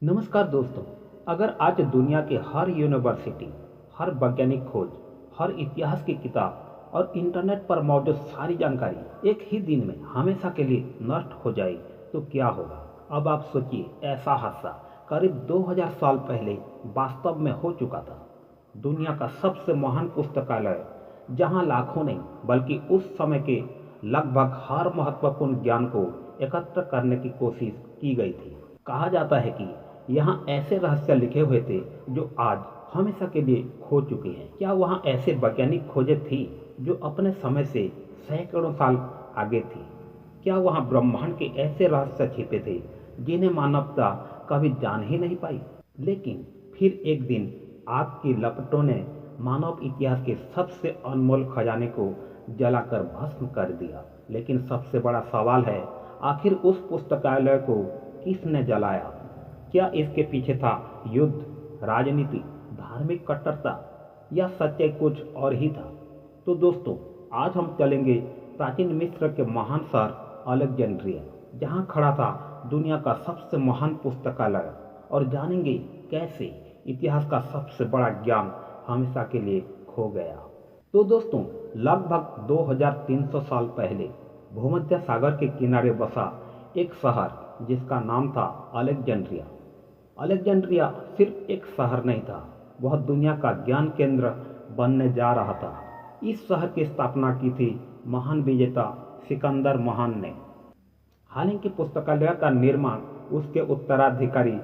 नमस्कार दोस्तों। अगर आज दुनिया के हर यूनिवर्सिटी, हर वैज्ञानिक खोज, हर इतिहास की किताब और इंटरनेट पर मौजूद सारी जानकारी एक ही दिन में हमेशा के लिए नष्ट हो जाए तो क्या होगा। अब आप सोचिए, ऐसा हादसा करीब 2000 साल पहले वास्तव में हो चुका था। दुनिया का सबसे महान पुस्तकालय, जहां लाखों नहीं बल्कि उस समय के लगभग हर महत्वपूर्ण ज्ञान को एकत्र करने की कोशिश की गई थी। कहा जाता है कि यहाँ ऐसे रहस्य लिखे हुए थे जो आज हमेशा के लिए खो चुके हैं। क्या वहाँ ऐसे वैज्ञानिक खोजें थी जो अपने समय से सैकड़ों साल आगे थी? क्या वहाँ ब्रह्मांड के ऐसे रहस्य छिपे थे जिन्हें मानवता कभी जान ही नहीं पाई? लेकिन फिर एक दिन आग की लपटों ने मानव इतिहास के सबसे अनमोल खजाने को जलाकर भस्म कर दिया। लेकिन सबसे बड़ा सवाल है, आखिर उस पुस्तकालय को किसने जलाया? क्या इसके पीछे था युद्ध, राजनीति, धार्मिक कट्टरता या सच्चाई कुछ और ही था? तो दोस्तों, आज हम चलेंगे प्राचीन मिस्र के महान शहर अलेक्जेंड्रिया, जहां खड़ा था दुनिया का सबसे महान पुस्तकालय, और जानेंगे कैसे इतिहास का सबसे बड़ा ज्ञान हमेशा के लिए खो गया। तो दोस्तों, लगभग 2300 साल पहले भूमध्य सागर के किनारे बसा एक शहर जिसका नाम था अलेक्जेंड्रिया। अलेक्जेंड्रिया सिर्फ एक शहर नहीं था, वह दुनिया का ज्ञान केंद्र बनने जा रहा था। इस शहर की स्थापना की थी महान विजेता सिकंदर महान ने। हालांकि पुस्तकालय का निर्माण उसके उत्तराधिकारी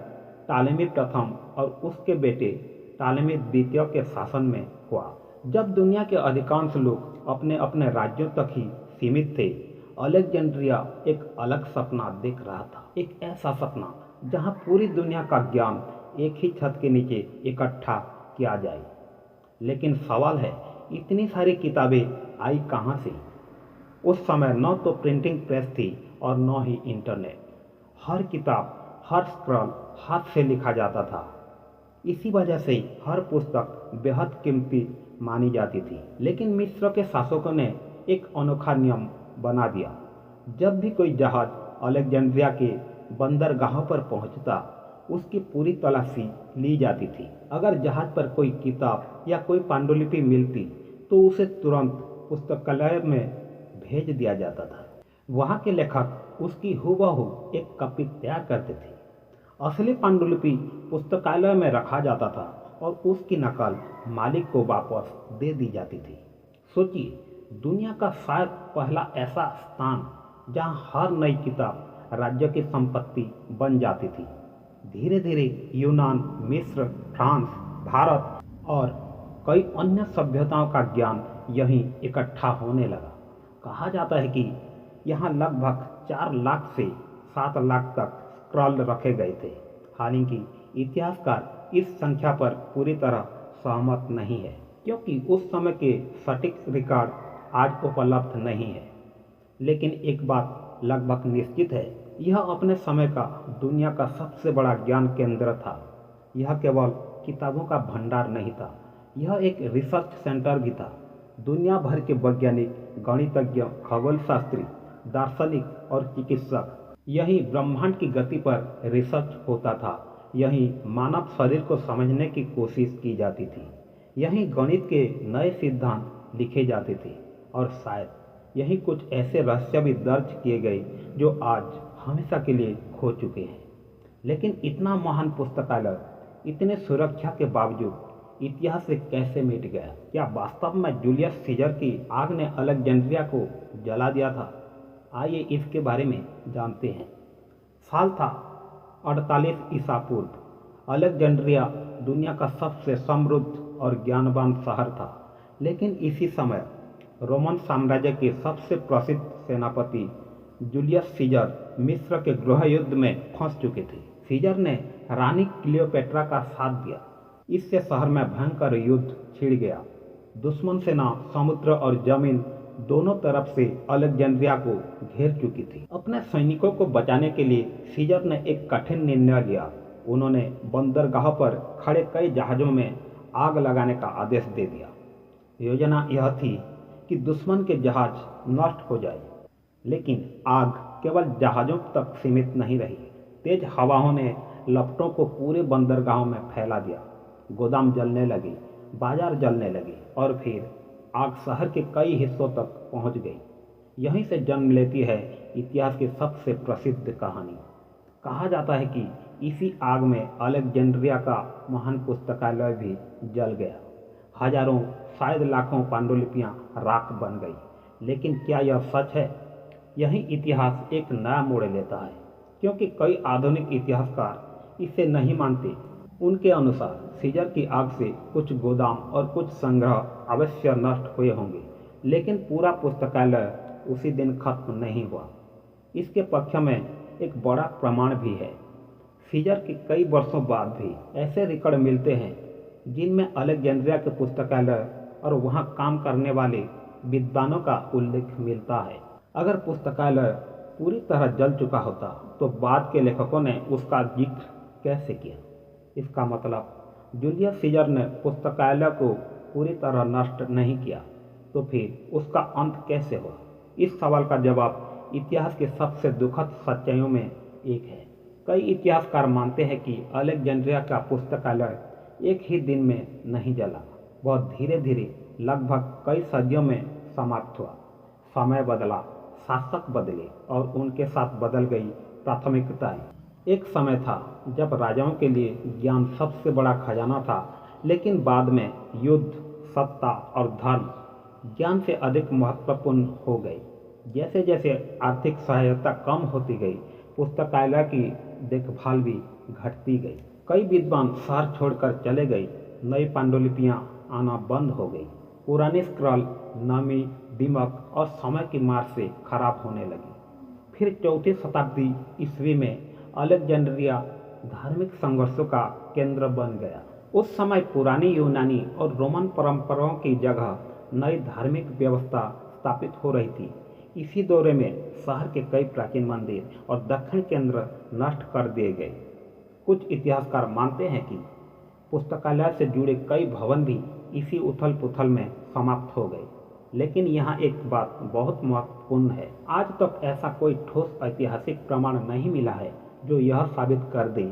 टालेमी प्रथम और उसके बेटे टालेमी द्वितीय के शासन में हुआ। जब दुनिया के अधिकांश लोग अपने अपने राज्यों तक ही सीमित थे, अलेक्जेंड्रिया एक अलग सपना देख रहा था। एक ऐसा सपना जहां पूरी दुनिया का ज्ञान एक ही छत के नीचे इकट्ठा किया जाए। लेकिन सवाल है, इतनी सारी किताबें आई कहां से? उस समय न तो प्रिंटिंग प्रेस थी और न ही इंटरनेट। हर किताब, हर स्क्रॉल हाथ से लिखा जाता था। इसी वजह से हर पुस्तक बेहद कीमती मानी जाती थी। लेकिन मिस्र के शासकों ने एक अनोखा नियम बना दिया। जब भी कोई जहाज अलेक्जेंड्रिया के बंदरगाहों पर पहुंचता, उसकी पूरी तलाशी ली जाती थी। अगर जहाज पर कोई किताब या कोई पांडुलिपि मिलती तो उसे तुरंत पुस्तकालय में भेज दिया जाता था। वहाँ के लेखक उसकी हूबहू एक कॉपी तैयार करते थे। असली पांडुलिपि पुस्तकालय में रखा जाता था और उसकी नकल मालिक को वापस दे दी जाती थी। सोचिए, दुनिया का शायद पहला ऐसा स्थान जहां हर नई किताब राज्य की संपत्ति बन जाती थी। धीरे धीरे यूनान, मिस्र, फ्रांस, भारत और कई अन्य सभ्यताओं का ज्ञान यहीं इकट्ठा होने लगा। कहा जाता है कि यहाँ लगभग 4 लाख से 7 लाख तक स्क्रॉल रखे गए थे। हालांकि इतिहासकार इस संख्या पर पूरी तरह सहमत नहीं है, क्योंकि उस समय के सटीक रिकॉर्ड आज उपलब्ध नहीं है। लेकिन एक बात लगभग निश्चित है, यह अपने समय का दुनिया का सबसे बड़ा ज्ञान केंद्र था। यह केवल किताबों का भंडार नहीं था, यह एक रिसर्च सेंटर भी था। दुनिया भर के वैज्ञानिक, गणितज्ञ, खगोल शास्त्री, दार्शनिक और चिकित्सक, यही ब्रह्मांड की गति पर रिसर्च होता था। यही मानव शरीर को समझने की कोशिश की जाती थी। यही गणित के नए सिद्धांत लिखे जाते थे और शायद यही कुछ ऐसे रहस्य भी दर्ज किए गए जो आज हमेशा के लिए खो चुके हैं। लेकिन इतना महान पुस्तकालय इतने सुरक्षा के बावजूद इतिहास से कैसे मिट गया? क्या वास्तव में जूलियस सीजर की आग ने अलेक्जेंड्रिया को जला दिया था? आइए इसके बारे में जानते हैं। साल था 48 ईसा पूर्व। अलेक्जेंड्रिया दुनिया का सबसे समृद्ध और ज्ञानवान शहर था। लेकिन इसी समय रोमन साम्राज्य के सबसे प्रसिद्ध सेनापति जूलियस सीजर मिस्र के गृह युद्ध में फंस चुके थे। सीजर ने रानी क्लियोपेट्रा का साथ दिया। इससे शहर में भयंकर युद्ध छिड़ गया। दुश्मन सेना समुद्र और जमीन दोनों तरफ से अलेक्जेंड्रिया को घेर चुकी थी। अपने सैनिकों को बचाने के लिए सीजर ने एक कठिन निर्णय लिया। उन्होंने बंदरगाह पर खड़े कई जहाज़ों में आग लगाने का आदेश दे दिया। योजना यह थी कि दुश्मन के जहाज नष्ट हो जाए। लेकिन आग केवल जहाज़ों तक सीमित नहीं रही। तेज हवाओं ने लपटों को पूरे बंदरगाहों में फैला दिया। गोदाम जलने लगे, बाजार जलने लगे और फिर आग शहर के कई हिस्सों तक पहुंच गई। यहीं से जन्म लेती है इतिहास की सबसे प्रसिद्ध कहानी। कहा जाता है कि इसी आग में अलेक्जेंड्रिया का महान पुस्तकालय भी जल गया। हजारों, शायद लाखों पांडुलिपियां राख बन गई। लेकिन क्या यह सच है? यही इतिहास एक नया मोड़ लेता है, क्योंकि कई आधुनिक इतिहासकार इसे नहीं मानते। उनके अनुसार सीजर की आग से कुछ गोदाम और कुछ संग्रह अवश्य नष्ट हुए होंगे, लेकिन पूरा पुस्तकालय उसी दिन खत्म नहीं हुआ। इसके पक्ष में एक बड़ा प्रमाण भी है। सीजर के कई वर्षों बाद भी ऐसे रिकॉर्ड मिलते हैं जिनमें अलेक्जेंड्रिया के पुस्तकालय और वहां काम करने वाले विद्वानों का उल्लेख मिलता है। अगर पुस्तकालय पूरी तरह जल चुका होता तो बाद के लेखकों ने उसका जिक्र कैसे किया? इसका मतलब जूलियस सीजर ने पुस्तकालय को पूरी तरह नष्ट नहीं किया, तो फिर उसका अंत कैसे हुआ? इस सवाल का जवाब इतिहास की सबसे दुखद सच्चाइयों में एक है। कई इतिहासकार मानते हैं कि अलेक्जेंड्रिया का पुस्तकालय एक ही दिन में नहीं जला, वह धीरे धीरे लगभग कई सदियों में समाप्त हुआ। समय बदला, शासक बदले और उनके साथ बदल गई प्राथमिकताएं। एक समय था जब राजाओं के लिए ज्ञान सबसे बड़ा खजाना था, लेकिन बाद में युद्ध, सत्ता और धर्म ज्ञान से अधिक महत्वपूर्ण हो गए। जैसे जैसे आर्थिक सहायता कम होती गई, पुस्तकालय की देखभाल भी घटती गई। कई विद्वान शहर छोड़कर चले गए, नई पांडुलिपियां आना बंद हो गई। पुरानी स्क्रॉल नमी, दिमक और समय की मार से खराब होने लगी। फिर 4वीं शताब्दी ईस्वी में अलेक्जेंड्रिया धार्मिक संघर्षों का केंद्र बन गया। उस समय पुरानी यूनानी और रोमन परंपराओं की जगह नई धार्मिक व्यवस्था स्थापित हो रही थी। इसी दौरे में शहर के कई प्राचीन मंदिर और दक्षिण केंद्र नष्ट कर दिए गए। कुछ इतिहासकार मानते हैं कि पुस्तकालय से जुड़े कई भवन भी इसी उथल पुथल में समाप्त हो गए। लेकिन यहाँ एक बात बहुत महत्वपूर्ण है। आज तक ऐसा कोई ठोस ऐतिहासिक प्रमाण नहीं मिला है जो यह साबित कर दे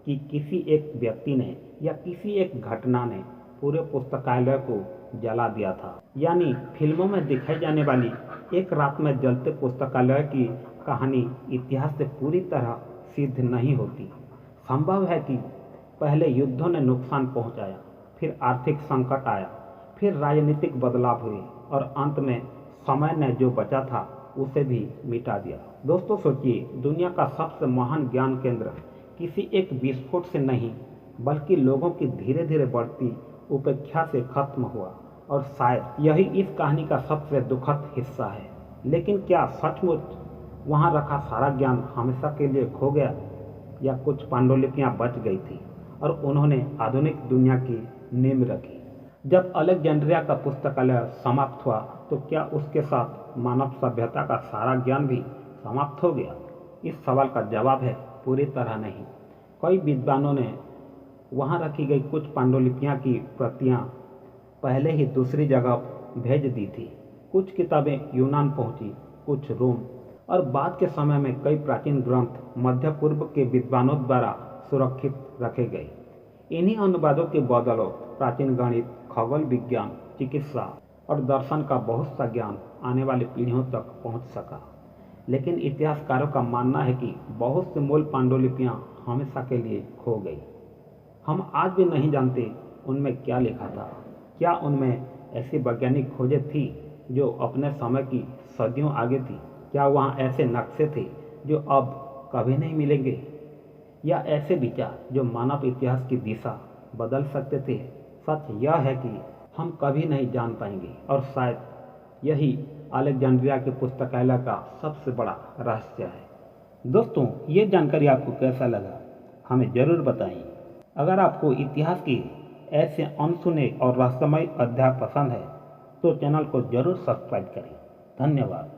कि किसी एक व्यक्ति ने या किसी एक घटना ने पूरे पुस्तकालय को जला दिया था। यानी फिल्मों में दिखाई जाने वाली एक रात में जलते पुस्तकालय की कहानी इतिहास से पूरी तरह सिद्ध नहीं होती। संभव है कि पहले युद्धों ने नुकसान पहुंचाया, फिर आर्थिक संकट आया, फिर राजनीतिक बदलाव हुए और अंत में समय ने जो बचा था उसे भी मिटा दिया। दोस्तों सोचिए, दुनिया का सबसे महान ज्ञान केंद्र किसी एक विस्फोट से नहीं बल्कि लोगों की धीरे धीरे बढ़ती उपेक्षा से खत्म हुआ, और शायद यही इस कहानी का सबसे दुखद हिस्सा है। लेकिन क्या सचमुच वहाँ रखा सारा ज्ञान हमेशा के लिए खो गया, या कुछ पांडुलिपियाँ बच गई थी और उन्होंने आधुनिक दुनिया की नींव रखी? जब अलेक्जेंड्रिया का पुस्तकालय समाप्त हुआ तो क्या उसके साथ मानव सभ्यता का सारा ज्ञान भी समाप्त हो गया? इस सवाल का जवाब है पूरी तरह नहीं। कई विद्वानों ने वहाँ रखी गई कुछ पांडुलिपियाँ की प्रतियाँ पहले ही दूसरी जगह भेज दी थी। कुछ किताबें यूनान पहुँची, कुछ रोम, और बाद के समय में कई प्राचीन ग्रंथ मध्य पूर्व के विद्वानों द्वारा सुरक्षित रखे गए। इन्हीं अनुवादों के बदौलत प्राचीन गणित, खगोल विज्ञान, चिकित्सा और दर्शन का बहुत सा ज्ञान आने वाली पीढ़ियों तक पहुंच सका। लेकिन इतिहासकारों का मानना है कि बहुत से मूल पांडुलिपियां हमेशा के लिए खो गई। हम आज भी नहीं जानते उनमें क्या लिखा था। क्या उनमें ऐसी वैज्ञानिक खोजें थी जो अपने समय की सदियों आगे थी? क्या वहाँ ऐसे नक्शे थे जो अब कभी नहीं मिलेंगे, या ऐसे विचार जो मानव इतिहास की दिशा बदल सकते थे? सच यह है कि हम कभी नहीं जान पाएंगे, और शायद यही अलेक्जेंड्रिया के पुस्तकालय का सबसे बड़ा रहस्य है। दोस्तों, ये जानकारी आपको कैसा लगा हमें ज़रूर बताएं। अगर आपको इतिहास के ऐसे अनसुने और रहस्यमय अध्याय पसंद है तो चैनल को ज़रूर सब्सक्राइब करें। धन्यवाद।